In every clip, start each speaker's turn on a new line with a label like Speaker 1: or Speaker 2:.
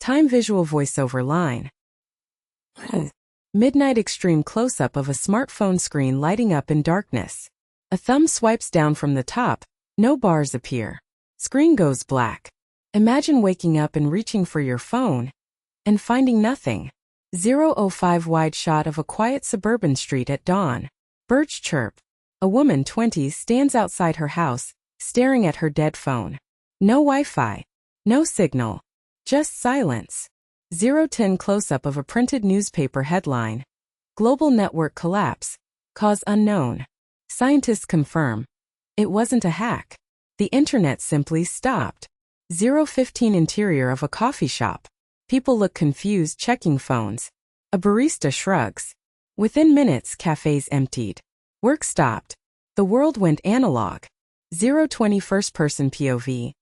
Speaker 1: Time visual voiceover line. Midnight extreme close-up of a smartphone screen lighting up in darkness. A thumb swipes down from the top, no bars appear. Screen goes black. Imagine waking up and reaching for your phone and finding nothing. 0:05 wide shot of a quiet suburban street at dawn. Birds chirp. A woman 20s stands outside her house, staring at her dead phone. No Wi-Fi. No signal. Just silence. 0:10 close-up of a printed newspaper headline. Global network collapse. Cause unknown. Scientists confirm. It wasn't a hack. The internet simply stopped. 0:15 interior of a coffee shop. People look confused checking phones. A barista shrugs. Within minutes, cafes emptied. Work stopped. The world went analog. 0:20 first-person POV.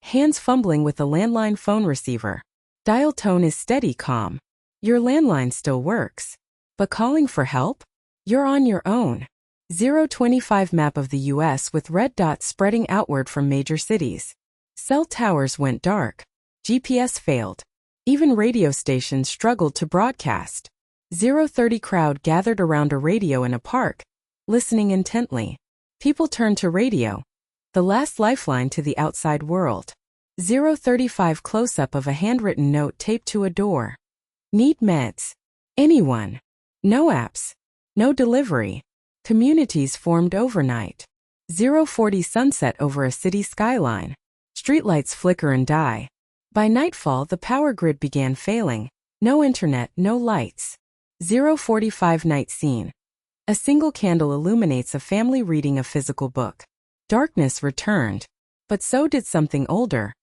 Speaker 1: Hands fumbling with a landline phone receiver. Dial tone is steady calm. Your landline still works. But calling for help? You're on your own. 0:25 map of the US with red dots spreading outward from major cities. Cell towers went dark. GPS failed. Even radio stations struggled to broadcast. 0:30 crowd gathered around a radio in a park, listening intently. People turned to radio, the last lifeline to the outside world. 0:35 close-up of a handwritten note taped to a door. Need meds? Anyone? No apps. No delivery. Communities formed overnight. 0:40 sunset over a city skyline. Streetlights flicker and die. By nightfall, the power grid began failing. No internet, no lights. 0:45 night scene. A single candle illuminates a family reading a physical book. Darkness returned. But so did something older.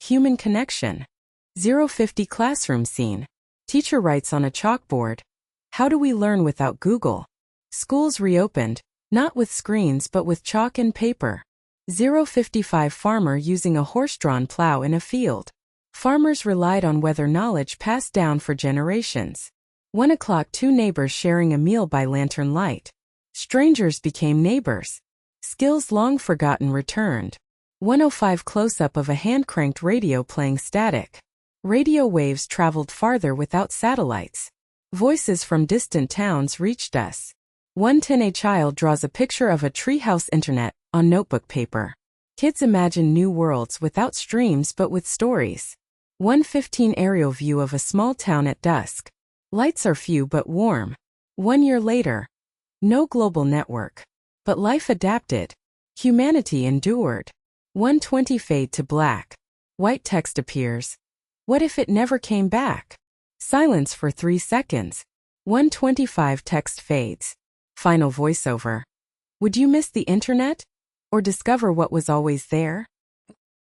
Speaker 1: Human connection. 0:50 classroom scene. Teacher writes on a chalkboard. How do we learn without Google? Schools reopened, not with screens but with chalk and paper. 0:55 farmer using a horse-drawn plow in a field. Farmers relied on weather knowledge passed down for generations. 1 o'clock 2 neighbors sharing a meal by lantern light. Strangers became neighbors. Skills long forgotten returned. 1:05 close-up of a hand-cranked radio playing static. Radio waves traveled farther without satellites. Voices from distant towns reached us. 1:10 a child draws a picture of a treehouse internet on notebook paper. Kids imagine new worlds without streams but with stories. 1:15 aerial view of a small town at dusk. Lights are few but warm. 1 year later. No global network. But life adapted. Humanity endured. 1:20 fade to black. White text appears. What if it never came back? Silence for 3 seconds. 1:25 text fades. Final voiceover. Would you miss the internet? Or discover what was always there?